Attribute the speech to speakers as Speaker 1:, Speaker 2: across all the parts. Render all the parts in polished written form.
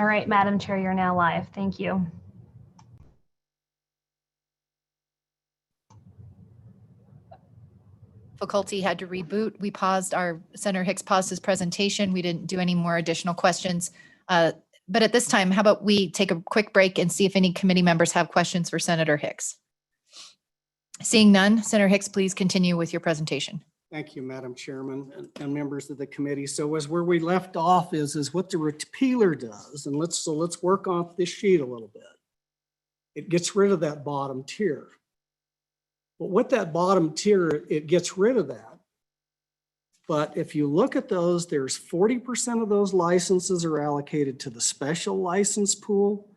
Speaker 1: All right, Madam Chair, you're now live. Thank you.
Speaker 2: Difficulty had to reboot. We paused Senator Hicks paused his presentation. We didn't do any more additional questions. But at this time, how about we take a quick break and see if any committee members have questions for Senator Hicks? Seeing none, Senator Hicks, please continue with your presentation.
Speaker 3: Thank you, Madam Chairman and members of the committee. So as where we left off is what the repealer does. And let's work off this sheet a little bit. It gets rid of that bottom tier. But what that bottom tier, it gets rid of that. But if you look at those, there's 40% of those licenses are allocated to the special license pool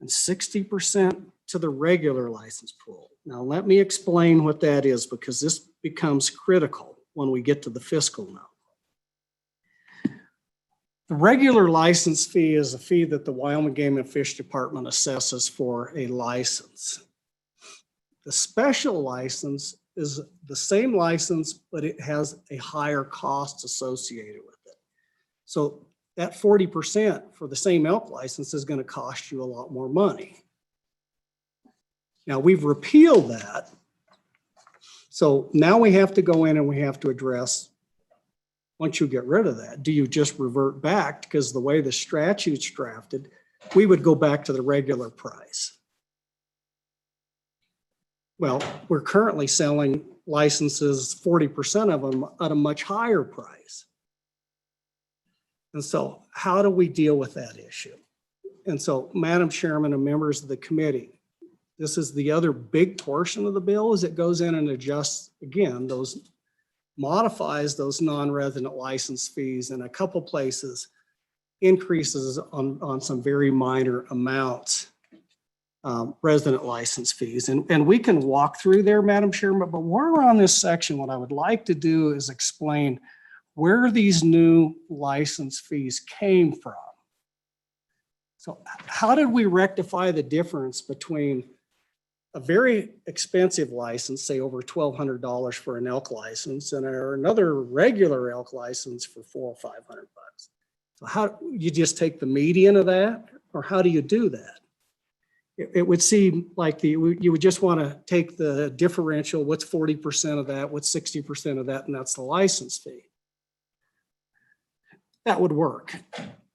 Speaker 3: and 60% to the regular license pool. Now, let me explain what that is, because this becomes critical when we get to the fiscal note. The regular license fee is a fee that the Wyoming Game and Fish Department assesses for a license. The special license is the same license, but it has a higher cost associated with it. So that 40% for the same elk license is going to cost you a lot more money. Now we've repealed that. So now we have to go in and we have to address, once you get rid of that, do you just revert back? Because the way the statute's drafted, we would go back to the regular price. Well, we're currently selling licenses, 40% of them at a much higher price. And so how do we deal with that issue? And so, Madam Chairman and members of the committee, this is the other big portion of the bill, is it goes in and adjusts, again, modifies those non-resident license fees in a couple places, increases on some very minor amounts. Resident license fees. And we can walk through there, Madam Chairman, but while we're on this section, what I would like to do is explain where these new license fees came from. So how did we rectify the difference between a very expensive license, say over $1,200 for an elk license, and another regular elk license for $400 or $500? So how you just take the median of that, or how do you do that? It would seem like you would just want to take the differential, what's 40% of that, what's 60% of that, and that's the license fee. That would work,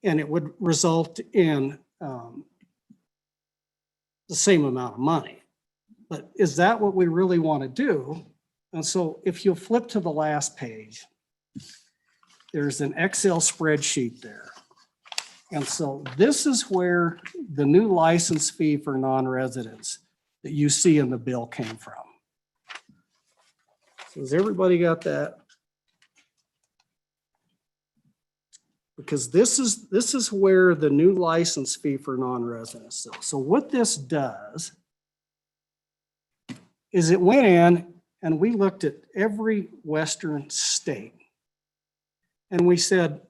Speaker 3: and it would result in the same amount of money. But is that what we really want to do? And so if you flip to the last page, there's an Excel spreadsheet there. And so this is where the new license fee for non-residents that you see in the bill came from. So has everybody got that? Because this is where the new license fee for non-residents is. So what this does is it went in and we looked at every Western state and we said,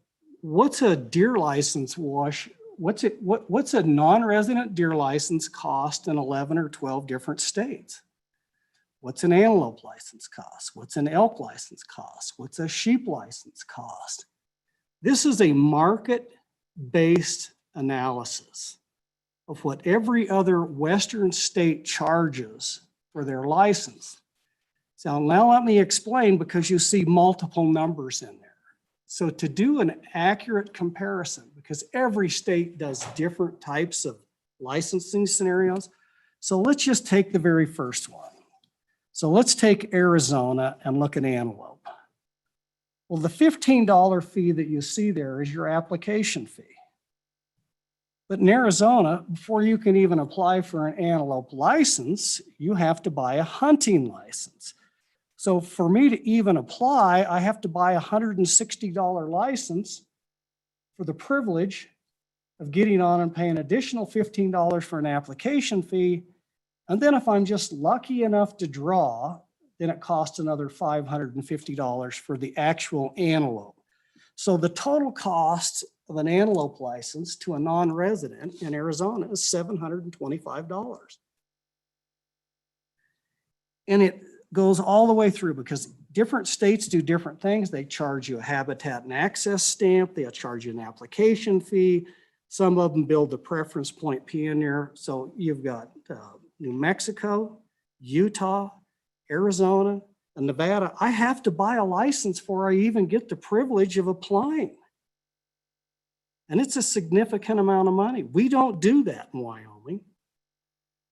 Speaker 3: what's a deer license wash? What's a non-resident deer license cost in 11 or 12 different states? What's an antelope license cost? What's an elk license cost? What's a sheep license cost? This is a market-based analysis of what every other Western state charges for their license. So now let me explain, because you see multiple numbers in there. So to do an accurate comparison, because every state does different types of licensing scenarios. So let's just take the very first one. So let's take Arizona and look at antelope. Well, the $15 fee that you see there is your application fee. But in Arizona, before you can even apply for an antelope license, you have to buy a hunting license. So for me to even apply, I have to buy a $160 license for the privilege of getting on and paying an additional $15 for an application fee. And then if I'm just lucky enough to draw, then it costs another $550 for the actual antelope. So the total cost of an antelope license to a non-resident in Arizona is $725. And it goes all the way through, because different states do different things. They charge you a habitat and access stamp. They'll charge you an application fee. Some of them build the preference point P in there. So you've got New Mexico, Utah, Arizona, and Nevada. I have to buy a license before I even get the privilege of applying. And it's a significant amount of money. We don't do that in Wyoming.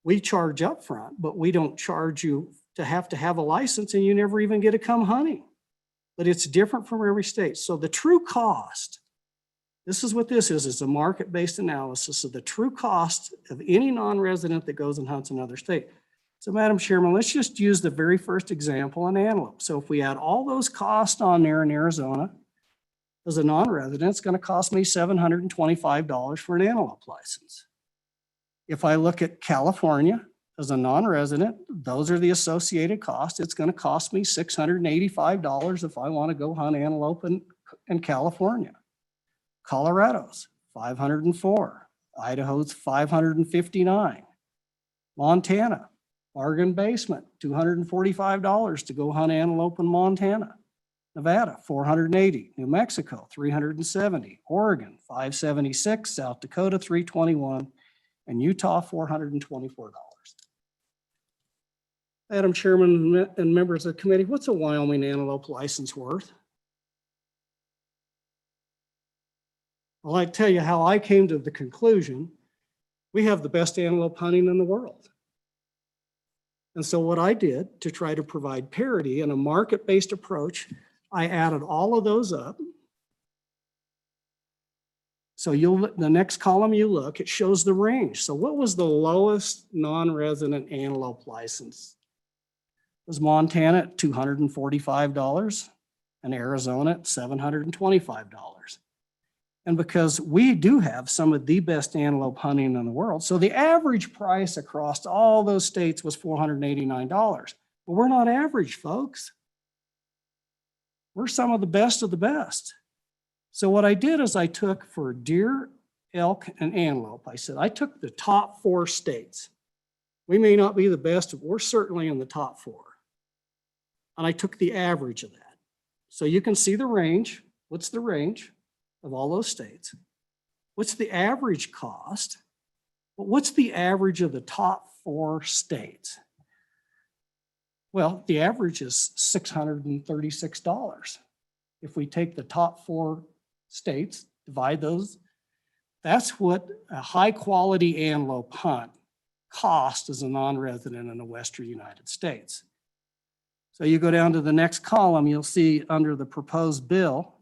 Speaker 3: We charge up front, but we don't charge you to have a license, and you never even get to come hunting. But it's different from every state. So the true cost, this is what this is a market-based analysis of the true cost of any non-resident that goes and hunts another state. So Madam Chairman, let's just use the very first example on antelope. So if we add all those costs on there in Arizona, as a non-resident, it's going to cost me $725 for an antelope license. If I look at California as a non-resident, those are the associated costs. It's going to cost me $685 if I want to go hunt antelope in California. Colorado's $504, Idaho's $559, Montana, bargain basement, $245 to go hunt antelope in Montana. Nevada, $480, New Mexico, $370, Oregon, $576, South Dakota, $321, and Utah, $424. Madam Chairman and members of the committee, what's a Wyoming antelope license worth? Well, I tell you how I came to the conclusion, we have the best antelope hunting in the world. And so what I did to try to provide parity and a market-based approach, I added all of those up. So the next column you look, it shows the range. So what was the lowest non-resident antelope license? It was Montana at $245 and Arizona at $725. And because we do have some of the best antelope hunting in the world, so the average price across all those states was $489. But we're not average, folks. We're some of the best. So what I did is I took for deer, elk, and antelope, I said, I took the top 4 states. We may not be the best, but we're certainly in the top 4. And I took the average of that. So you can see the range. What's the range of all those states? What's the average cost? But what's the average of the top 4 states? Well, the average is $636. If we take the top 4 states, divide those, that's what a high quality antelope hunt cost as a non-resident in the Western United States. So you go down to the next column, you'll see under the proposed bill,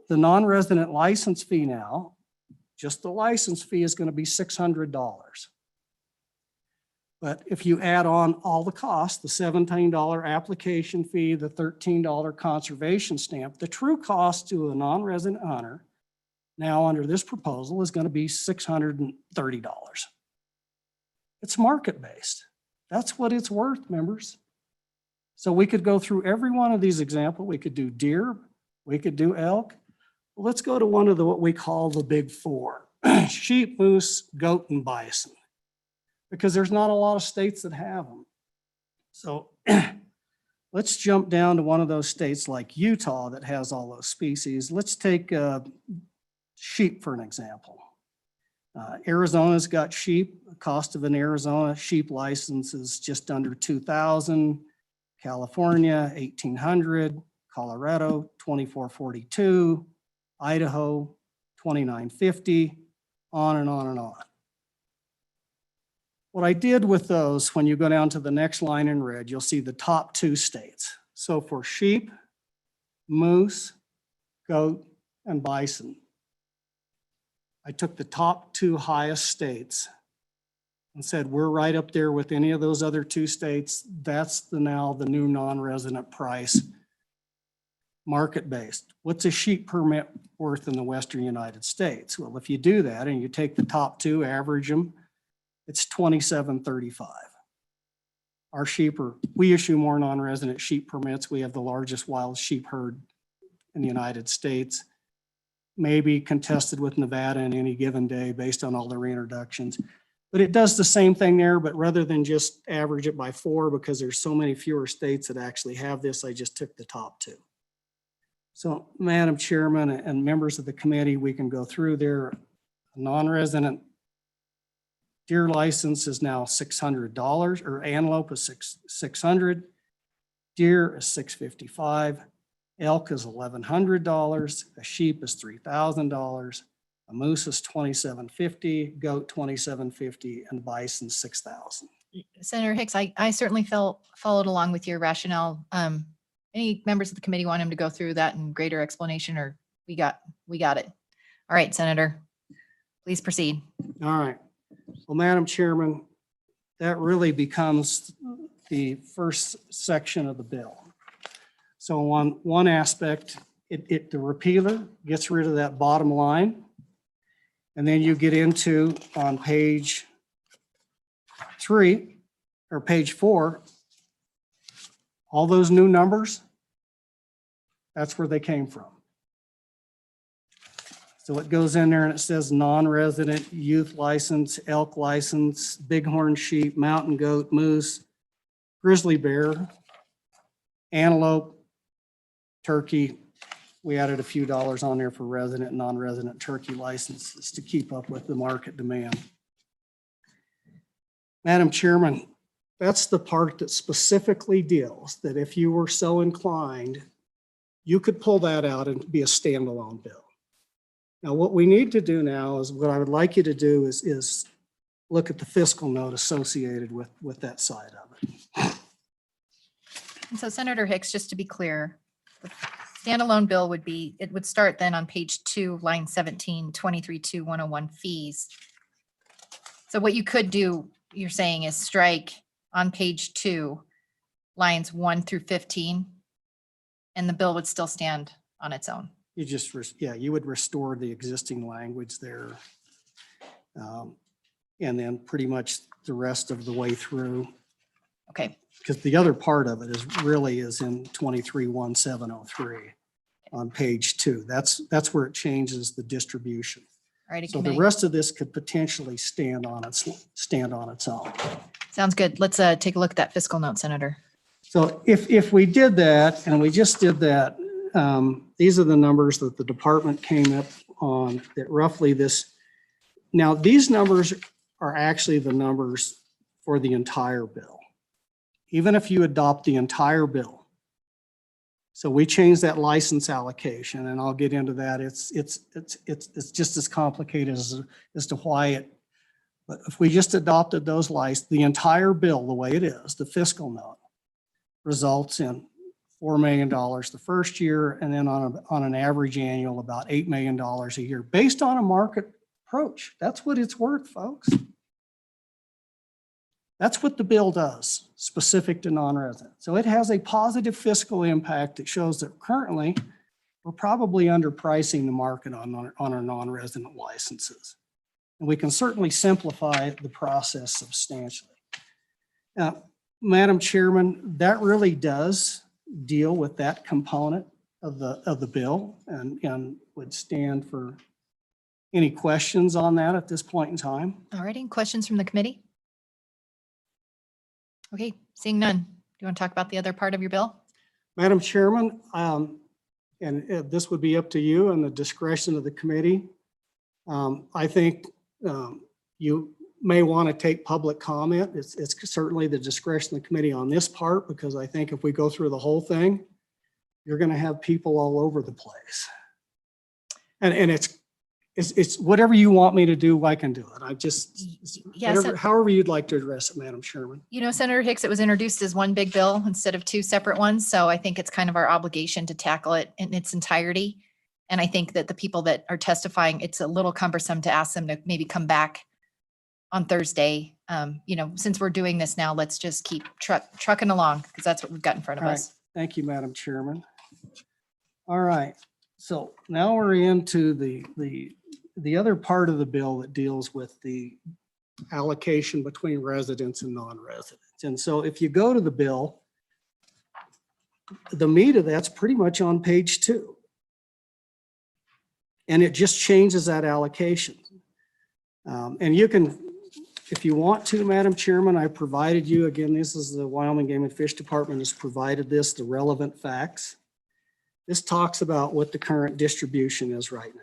Speaker 3: the non-resident license fee now, just the license fee is going to be $600. But if you add on all the costs, the $17 application fee, the $13 conservation stamp, the true cost to a non-resident hunter now under this proposal is going to be $630. It's market-based. That's what it's worth, members. So we could go through every one of these examples. We could do deer, we could do elk. Let's go to one of what we call the big 4, sheep, moose, goat, and bison, because there's not a lot of states that have them. So let's jump down to one of those states like Utah that has all those species. Let's take sheep for an example. Arizona's got sheep. The cost of an Arizona sheep license is just under $2,000. California, $1,800. Colorado, $2,442. Idaho, $2,950. On and on and on. What I did with those, when you go down to the next line in red, you'll see the top 2 states. So for sheep, moose, goat, and bison, I took the top 2 highest states and said, we're right up there with any of those other 2 states. That's now the new non-resident price, market-based. What's a sheep permit worth in the Western United States? Well, if you do that and you take the top 2, average them, it's $2,735. Our sheep we issue more non-resident sheep permits. We have the largest wild sheep herd in the United States, maybe contested with Nevada in any given day based on all the reintroductions. But it does the same thing there, but rather than just average it by 4, because there's so many fewer states that actually have this, I just took the top 2. So Madam Chairman and members of the committee, we can go through there. A non-resident deer license is now $600, or antelope is $600. Deer is $655. Elk is $1,100. A sheep is $3,000. A moose is $2,750. Goat $2,750, and bison $6,000.
Speaker 2: Senator Hicks, I certainly followed along with your rationale. Any members of the committee want him to go through that in greater explanation, or we got it? All right, Senator, please proceed.
Speaker 3: All right. Well, Madam Chairman, that really becomes the first section of the bill. So on one aspect, the repealer gets rid of that bottom line. And then you get into on page 3 or page 4, all those new numbers, that's where they came from. So it goes in there and it says non-resident, youth license, elk license, bighorn sheep, mountain goat, moose, grizzly bear, antelope, turkey. We added a few dollars on there for resident and non-resident turkey licenses to keep up with the market demand. Madam Chairman, that's the part that specifically deals that if you were so inclined, you could pull that out and be a standalone bill. Now, what we need to do now is what I would like you to do is look at the fiscal note associated with that side of it.
Speaker 2: And so Senator Hicks, just to be clear, the standalone bill would start then on page 2, line 17, 23-101 fees. So what you could do, you're saying, is strike on page 2, lines 1 through 15, and the bill would still stand on its own.
Speaker 3: You just, you would restore the existing language there. And then pretty much the rest of the way through.
Speaker 2: Okay.
Speaker 3: Because the other part of it is in 23-1703 on page 2. That's where it changes the distribution.
Speaker 2: All right.
Speaker 3: So the rest of this could potentially stand on its own.
Speaker 2: Sounds good. Let's take a look at that fiscal note, Senator.
Speaker 3: So if we did that, and we just did that, these are the numbers that the department came up on, that roughly this. Now, these numbers are actually the numbers for the entire bill, even if you adopt the entire bill. So we changed that license allocation, and I'll get into that. It's just as complicated as to why it. But if we just adopted those the entire bill the way it is, the fiscal note results in $4 million the first year, and then on an average annual about $8 million a year, based on a market approach. That's what it's worth, folks. That's what the bill does, specific to non-resident. So it has a positive fiscal impact that shows that currently we're probably underpricing the market on our non-resident licenses. And we can certainly simplify the process substantially. Now, Madam Chairman, that really does deal with that component of the bill, and would stand for any questions on that at this point in time.
Speaker 2: All righty. Questions from the committee? Okay, seeing none. Do you want to talk about the other part of your bill?
Speaker 3: Madam Chairman, and this would be up to you and the discretion of the committee. I think you may want to take public comment. It's certainly the discretion of the committee on this part, because I think if we go through the whole thing, you're going to have people all over the place. And it's whatever you want me to do, I can do it. I just, however you'd like to address it, Madam Chairman.
Speaker 2: You know, Senator Hicks, it was introduced as one big bill instead of two separate ones. So I think it's kind of our obligation to tackle it in its entirety. And I think that the people that are testifying, it's a little cumbersome to ask them to maybe come back on Thursday. You know, since we're doing this now, let's just keep trucking along, because that's what we've got in front of us.
Speaker 3: Thank you, Madam Chairman. All right. So now we're into the other part of the bill that deals with the allocation between residents and non-residents. And so if you go to the bill, the meat of that's pretty much on page 2. And it just changes that allocation. And you can, if you want to, Madam Chairman, I provided you, again, this is the Wyoming Game and Fish Department has provided this, the relevant facts. This talks about what the current distribution is right now.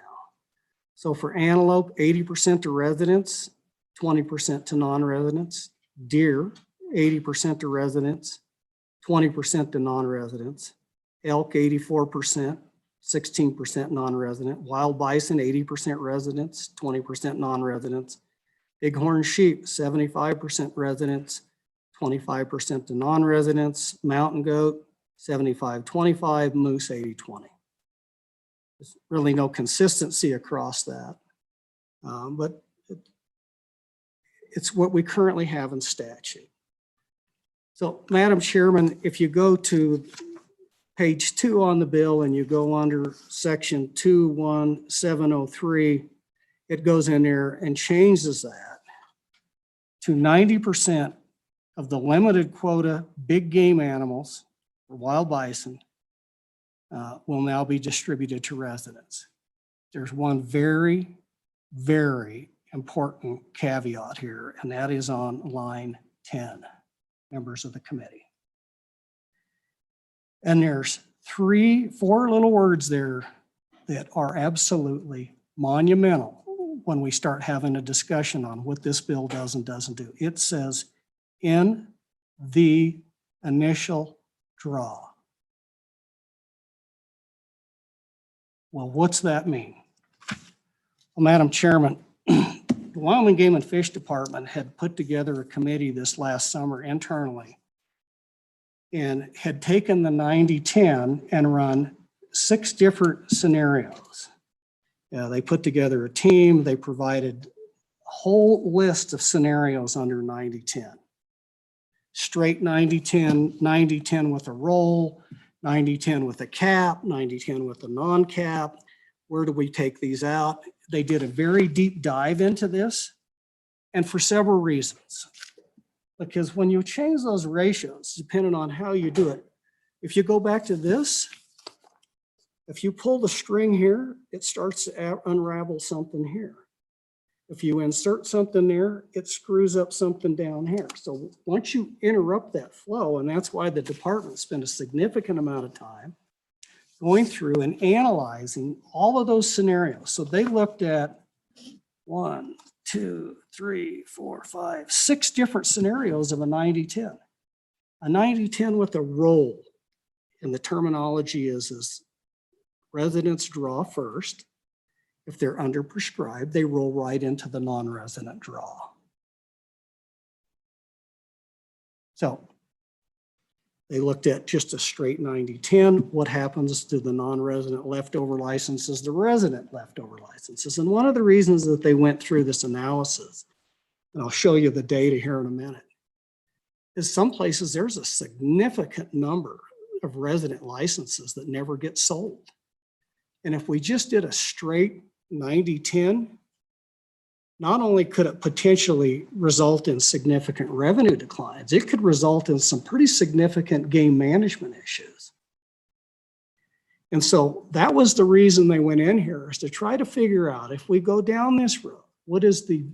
Speaker 3: So for antelope, 80% to residents, 20% to non-residents. Deer, 80% to residents, 20% to non-residents. Elk, 84%, 16% non-resident. Wild bison, 80% residents, 20% non-residents. Bighorn sheep, 75% residents, 25% to non-residents. Mountain goat, 75-25, moose 80-20. There's really no consistency across that, but it's what we currently have in statute. So, Madam Chairman, if you go to page 2 on the bill and you go under section 21703, it goes in there and changes that to 90% of the limited quota big game animals, or wild bison, will now be distributed to residents. There's one very, very important caveat here, and that is on line 10, members of the committee. And there's 4 little words there that are absolutely monumental when we start having a discussion on what this bill does and doesn't do. It says, in the initial draw. Well, what's that mean? Well, Madam Chairman, the Wyoming Game and Fish Department had put together a committee this last summer internally and had taken the 90-10 and run 6 different scenarios. They put together a team. They provided a whole list of scenarios under 90-10. Straight 90-10, 90-10 with a roll, 90-10 with a cap, 90-10 with a non-cap. Where do we take these out? They did a very deep dive into this, and for several reasons. Because when you change those ratios, depending on how you do it, if you go back to this, if you pull the string here, it starts to unravel something here. If you insert something there, it screws up something down here. So once you interrupt that flow, and that's why the department spent a significant amount of time going through and analyzing all of those scenarios. So they looked at 1, 2, 3, 4, 5, 6 different scenarios of a 90-10. A 90-10 with a roll, and the terminology is residents draw first. If they're underprescribed, they roll right into the non-resident draw. So they looked at just a straight 90-10. What happens to the non-resident leftover licenses, the resident leftover licenses? And one of the reasons that they went through this analysis, and I'll show you the data here in a minute, is some places there's a significant number of resident licenses that never get sold. And if we just did a straight 90-10, not only could it potentially result in significant revenue declines, it could result in some pretty significant game management issues. And so that was the reason they went in here, is to try to figure out, if we go down this road, what is the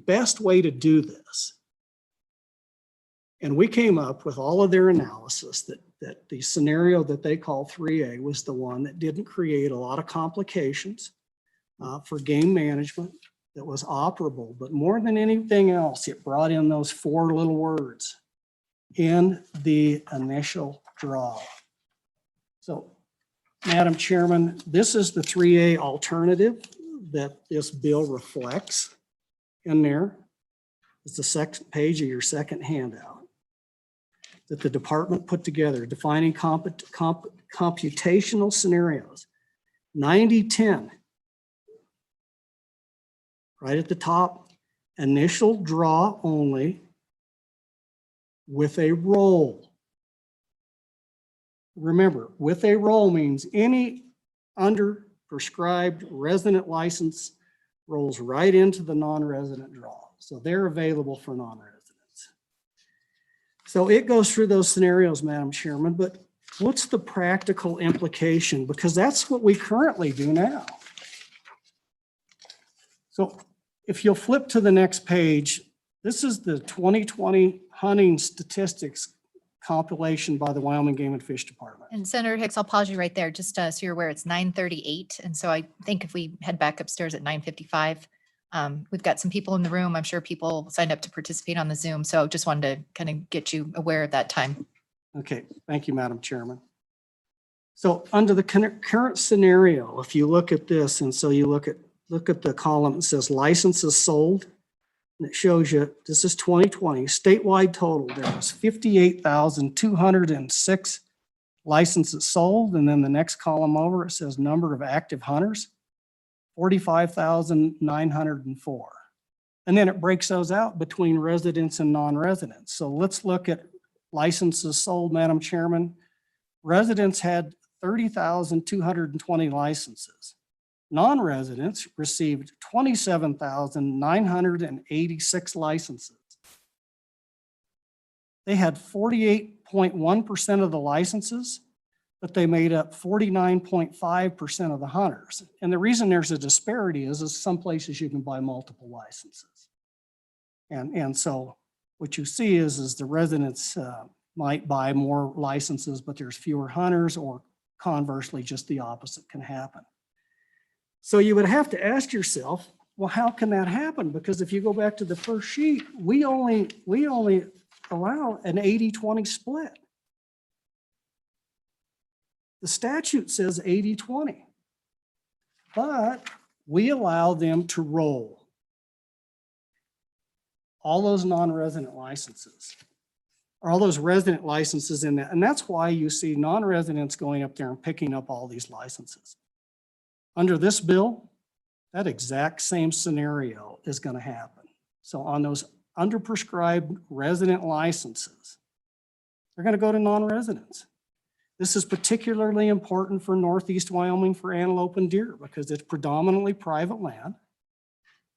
Speaker 3: best way to do this? And we came up with all of their analysis that the scenario that they call 3A was the one that didn't create a lot of complications for game management, that was operable. But more than anything else, it brought in those 4 little words, in the initial draw. So, Madam Chairman, this is the 3A alternative that this bill reflects in there. It's the second page of your second handout that the department put together, defining computational scenarios. 90-10, right at the top, initial draw only with a roll. Remember, with a roll means any under-prescribed resident license rolls right into the non-resident draw. So they're available for non-residents. So it goes through those scenarios, Madam Chairman, but what's the practical implication? Because that's what we currently do now. So if you'll flip to the next page, this is the 2020 hunting statistics compilation by the Wyoming Game and Fish Department.
Speaker 2: And Senator Hicks, I'll pause you right there, just so you're aware, it's 9:38. And so I think if we head back upstairs at 9:55, we've got some people in the room. I'm sure people signed up to participate on the Zoom. So just wanted to kind of get you aware of that time.
Speaker 3: Okay, thank you, Madam Chairman. So under the current scenario, if you look at this, and so you look at the column that says licenses sold, and it shows you, this is 2020, statewide total, there was 58,206 licenses sold. And then the next column over, it says number of active hunters, 45,904. And then it breaks those out between residents and non-residents. So let's look at licenses sold, Madam Chairman. Residents had 30,220 licenses. Non-residents received 27,986 licenses. They had 48.1% of the licenses, but they made up 49.5% of the hunters. And the reason there's a disparity is some places you can buy multiple licenses. And so what you see is the residents might buy more licenses, but there's fewer hunters, or conversely, just the opposite can happen. So you would have to ask yourself, well, how can that happen? Because if you go back to the first sheet, we only allow an 80-20 split. The statute says 80-20, but we allow them to roll all those non-resident licenses, or all those resident licenses in that. And that's why you see non-residents going up there and picking up all these licenses. Under this bill, that exact same scenario is going to happen. So on those underprescribed resident licenses, they're going to go to non-residents. This is particularly important for Northeast Wyoming for antelope and deer because it's predominantly private land.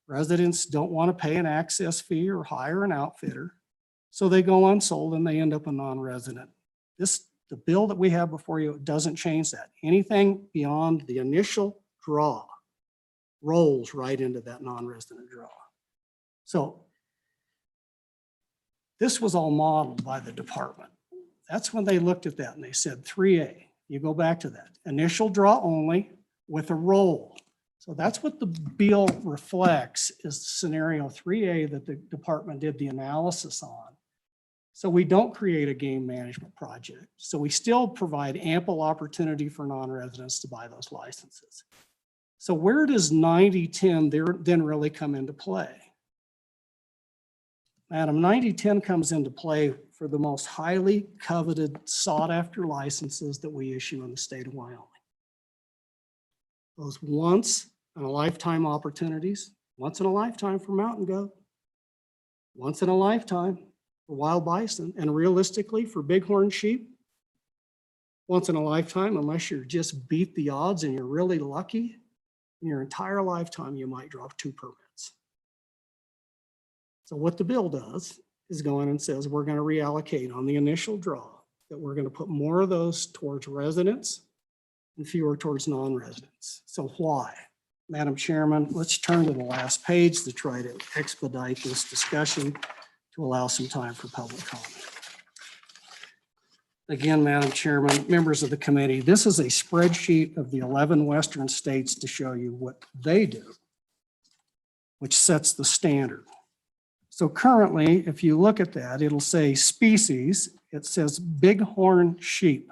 Speaker 3: Residents don't want to pay an access fee or hire an outfitter, so they go unsold and they end up a non-resident. The bill that we have before you doesn't change that. Anything beyond the initial draw rolls right into that non-resident draw. So this was all modeled by the department. That's when they looked at that and they said 3A, you go back to that. Initial draw only with a roll. So that's what the bill reflects, is scenario 3A that the department did the analysis on. So we don't create a game management project. So we still provide ample opportunity for non-residents to buy those licenses. So where does 90-10 then really come into play? Madam, 90-10 comes into play for the most highly coveted, sought-after licenses that we issue in the state of Wyoming. Those once-in-a-lifetime opportunities, once in a lifetime for mountain goat, once in a lifetime for wild bison, and realistically for bighorn sheep, once in a lifetime, unless you're just beat the odds and you're really lucky, in your entire lifetime, you might drop 2 permits. So what the bill does is go in and says, we're going to reallocate on the initial draw, that we're going to put more of those towards residents and fewer towards non-residents. So why? Madam Chairman, let's turn to the last page to try to expedite this discussion to allow some time for public comment. Again, Madam Chairman, members of the committee, this is a spreadsheet of the 11 Western states to show you what they do, which sets the standard. So currently, if you look at that, it'll say species, it says bighorn sheep.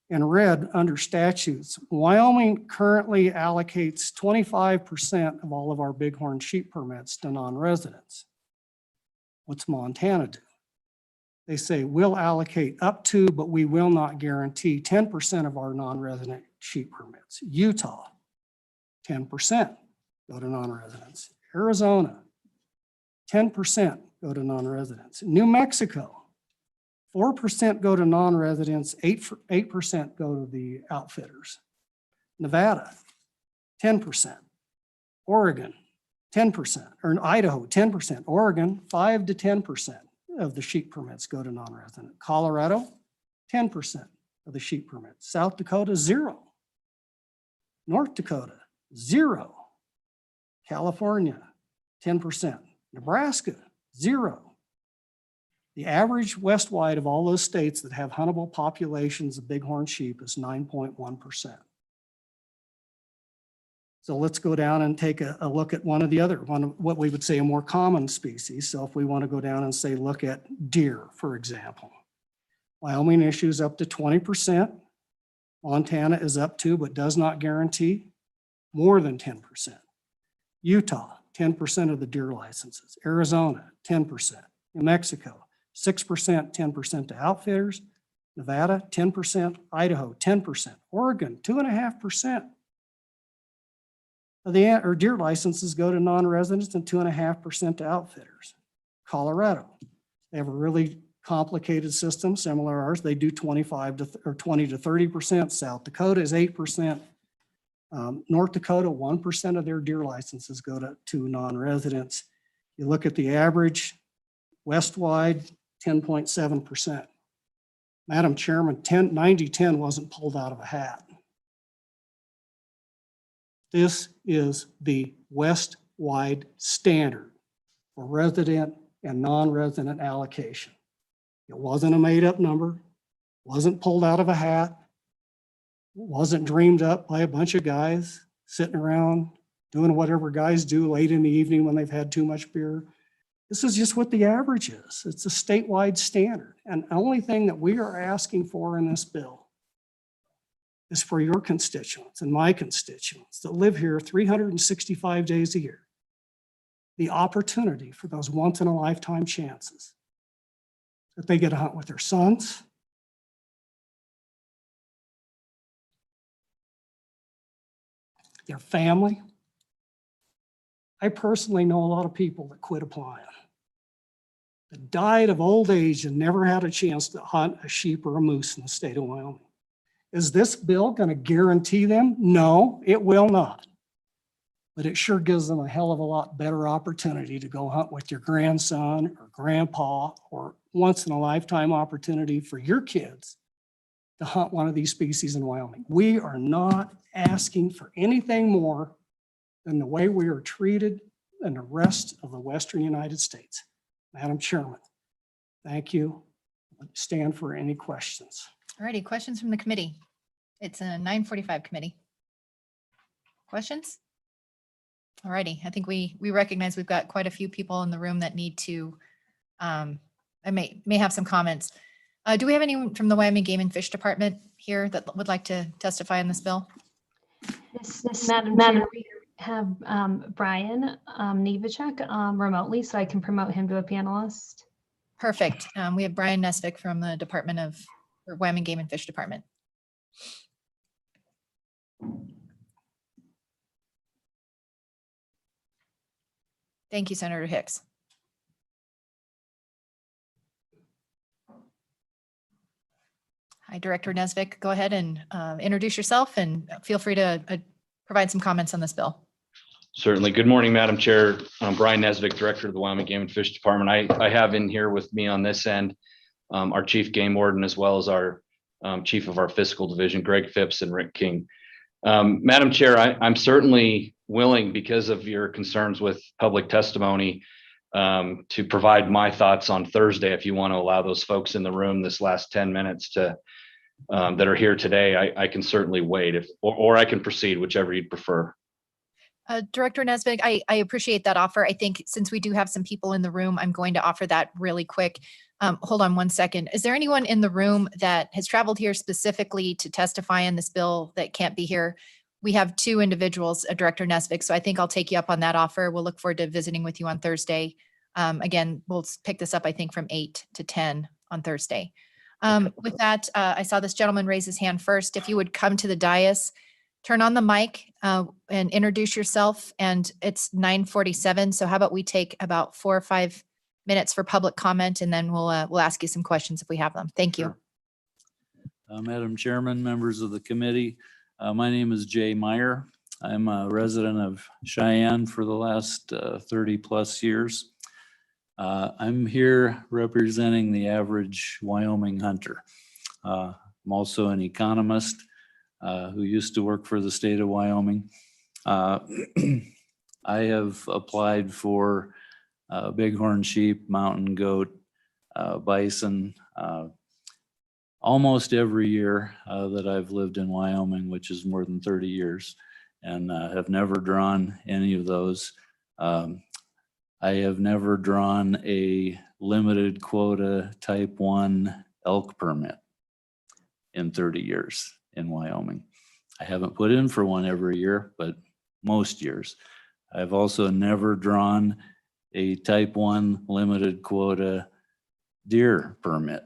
Speaker 3: In red under statutes, Wyoming currently allocates 25% of all of our bighorn sheep permits to non-residents. What's Montana do? They say we'll allocate up to, but we will not guarantee 10% of our non-resident sheep permits. Utah, 10% go to non-residents. Arizona, 10% go to non-residents. New Mexico, 4% go to non-residents, 8% go to the outfitters. Nevada, 10%. Oregon, 10%, or Idaho, 10%. Oregon, 5 to 10% of the sheep permits go to non-resident. Colorado, 10% of the sheep permits. South Dakota, 0. North Dakota, 0. California, 10%. Nebraska, 0. The average west-wide of all those states that have huntable populations of bighorn sheep is 9.1%. So let's go down and take a look at one of what we would say a more common species. So if we want to go down and say, look at deer, for example. Wyoming issues up to 20%. Montana is up to, but does not guarantee, more than 10%. Utah, 10% of the deer licenses. Arizona, 10%. New Mexico, 6%, 10% to outfitters. Nevada, 10%. Idaho, 10%. Oregon, 2.5%. of the deer licenses go to non-residents and 2.5% to outfitters. Colorado, they have a really complicated system, similar to ours. They do 20 to 30%. South Dakota is 8%. North Dakota, 1% of their deer licenses go to non-residents. You look at the average west-wide, 10.7%. Madam Chairman, 90-10 wasn't pulled out of a hat. This is the west-wide standard for resident and non-resident allocation. It wasn't a made-up number, wasn't pulled out of a hat, wasn't dreamed up by a bunch of guys sitting around doing whatever guys do late in the evening when they've had too much beer. This is just what the average is. It's a statewide standard. And the only thing that we are asking for in this bill is for your constituents and my constituents that live here 365 days a year, the opportunity for those once in a lifetime chances that they get to hunt with their sons, their family. I personally know a lot of people that quit applying, that died of old age and never had a chance to hunt a sheep or a moose in the state of Wyoming. Is this bill going to guarantee them? No, it will not. But it sure gives them a hell of a lot better opportunity to go hunt with your grandson or grandpa, or once in a lifetime opportunity for your kids to hunt one of these species in Wyoming. We are not asking for anything more than the way we are treated in the rest of the Western United States. Madam Chairman, thank you. Stand for any questions.
Speaker 2: All righty, questions from the committee. It's a 9:45 committee. Questions? All righty, I think we recognize we've got quite a few people in the room that need to, I may have some comments. Do we have anyone from the Wyoming Game and Fish Department here that would like to testify on this bill?
Speaker 1: This Madam Chair, we have Brian Nevicek remotely, so I can promote him to a panelist.
Speaker 2: Perfect. We have Brian Nesvik from the Wyoming Game and Fish Department. Thank you, Senator Hicks. Hi, Director Nesvik. Go ahead and introduce yourself and feel free to provide some comments on this bill.
Speaker 4: Certainly. Good morning, Madam Chair. I'm Brian Nesvik, Director of the Wyoming Game and Fish Department. I have in here with me on this end our Chief Game Warden, as well as our Chief of our Fiscal Division, Greg Phipps and Rick King. Madam Chair, I'm certainly willing, because of your concerns with public testimony, to provide my thoughts on Thursday, if you want to allow those folks in the room this last 10 minutes to that are here today. I can certainly wait, or I can proceed, whichever you'd prefer.
Speaker 2: Director Nesvik, I appreciate that offer. I think since we do have some people in the room, I'm going to offer that really quick. Hold on one second. Is there anyone in the room that has traveled here specifically to testify on this bill that can't be here? We have two individuals, Director Nesvik, so I think I'll take you up on that offer. We'll look forward to visiting with you on Thursday. Again, we'll pick this up, I think, from 8 to 10 on Thursday. With that, I saw this gentleman raise his hand first. If you would come to the dais, turn on the mic and introduce yourself. And it's 9:47. So how about we take about 4 or 5 minutes for public comment, and then we'll ask you some questions if we have them. Thank you.
Speaker 5: Sure. Madam Chairman, members of the committee, my name is Jay Meyer. I'm a resident of Cheyenne for the last 30 plus years. I'm here representing the average Wyoming hunter. I'm also an economist who used to work for the state of Wyoming. I have applied for bighorn sheep, mountain goat, bison almost every year that I've lived in Wyoming, which is more than 30 years, and have never drawn any of those. I have never drawn a limited quota type 1 elk permit in 30 years in Wyoming. I haven't put in for one every year, but most years. I've also never drawn a type 1 limited quota deer permit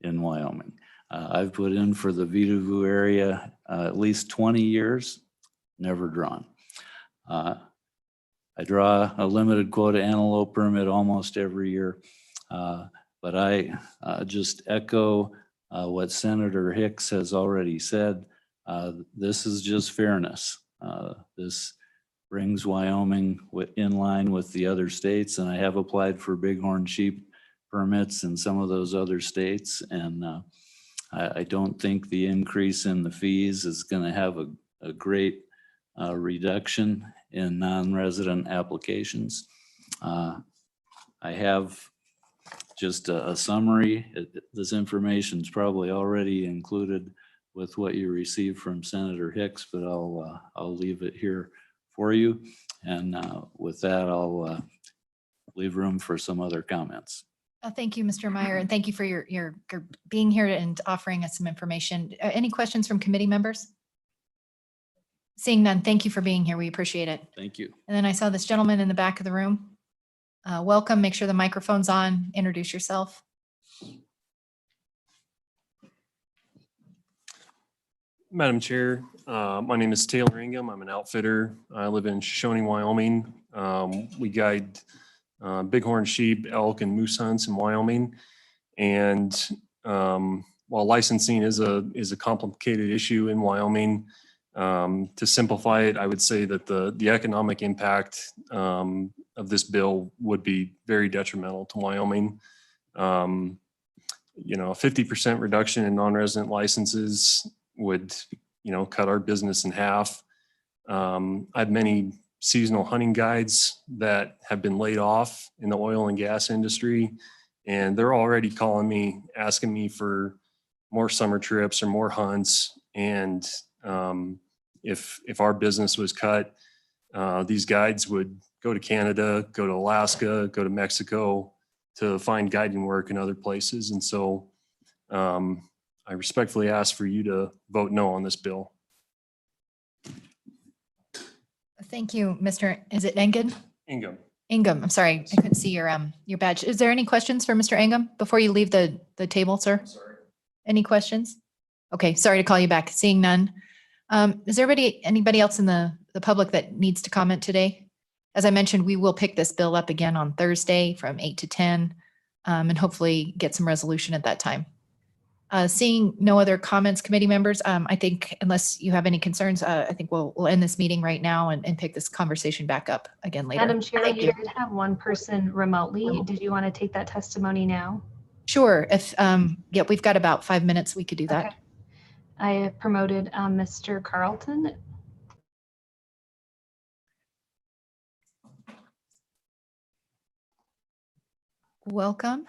Speaker 5: in Wyoming. I've put in for the Vitavu area at least 20 years, never drawn. I draw a limited quota antelope permit almost every year, but I just echo what Senator Hicks has already said. This is just fairness. This brings Wyoming in line with the other states, and I have applied for bighorn sheep permits in some of those other states, and I don't think the increase in the fees is going to have a great reduction in non-resident applications. I have just a summary. This information is probably already included with what you received from Senator Hicks, but I'll leave it here for you. And with that, I'll leave room for some other comments.
Speaker 2: Thank you, Mr. Meyer, and thank you for your being here and offering us some information. Any questions from committee members? Seeing none, thank you for being here. We appreciate it.
Speaker 5: Thank you.
Speaker 2: And then I saw this gentleman in the back of the room. Welcome. Make sure the microphone's on. Introduce yourself.
Speaker 6: Madam Chair, my name is Tayloringham. I'm an outfitter. I live in Shoshone, Wyoming. We guide bighorn sheep, elk, and moose hunts in Wyoming. And while licensing is a complicated issue in Wyoming, to simplify it, I would say that the economic impact of this bill would be very detrimental to Wyoming. You know, a 50% reduction in non-resident licenses would, you know, cut our business in half. I have many seasonal hunting guides that have been laid off in the oil and gas industry, and they're already calling me, asking me for more summer trips or more hunts. And if our business was cut, these guides would go to Canada, go to Alaska, go to Mexico to find guiding work in other places. And so I respectfully ask for you to vote no on this bill.
Speaker 2: Thank you, Mr. Is it Engen?
Speaker 6: Ingham.
Speaker 2: Ingham, I'm sorry, I couldn't see your badge. Is there any questions for Mr. Ingham before you leave the table, sir?
Speaker 6: Sorry.
Speaker 2: Any questions? Okay, sorry to call you back. Seeing none. Is there anybody else in the public that needs to comment today? As I mentioned, we will pick this bill up again on Thursday from 8 to 10 and hopefully get some resolution at that time. Seeing no other comments, committee members, I think unless you have any concerns, I think we'll end this meeting right now and pick this conversation back up again later.
Speaker 1: Madam Chair,
Speaker 2: Thank
Speaker 1: you
Speaker 2: you.
Speaker 1: did have one person remotely. Did you want to take that testimony now?
Speaker 2: Sure. If yeah, we've got about 5 minutes. We could do that.
Speaker 1: Okay. I have promoted Mr. Carlton.
Speaker 2: Welcome.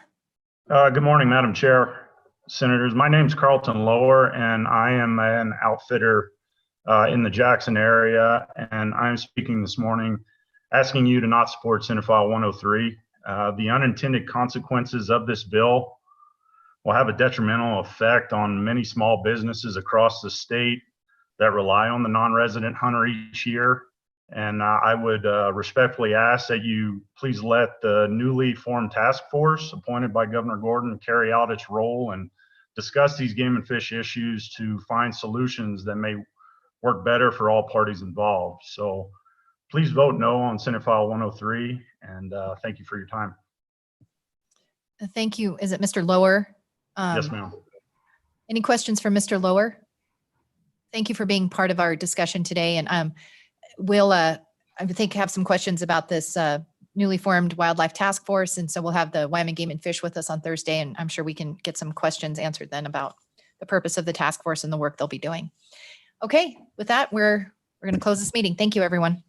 Speaker 7: Good morning, Madam Chair, Senators. My name's Carlton Lower, and I am an outfitter in the Jackson area, and I'm speaking this morning asking you to not support Senate File 103. The unintended consequences of this bill will have a detrimental effect on many small businesses across the state that rely on the non-resident hunter each year. And I would respectfully ask that you please let the newly formed task force appointed by Governor Gordon carry out its role and discuss these game and fish issues to find solutions that may work better for all parties involved. So please vote no on Senate File 103, and thank you for your time.
Speaker 2: Thank you. Is it Mr. Lower?
Speaker 7: Yes, ma'am.
Speaker 2: Any questions for Mr. Lower? Thank you for being part of our discussion today. And we'll, I think, have some questions about this newly formed wildlife task force. And so we'll have the Wyoming Game and Fish with us on Thursday. And I'm sure we can get some questions answered then about the purpose of the task force and the work they'll be doing. Okay, with that, we're going to close this meeting. Thank you, everyone.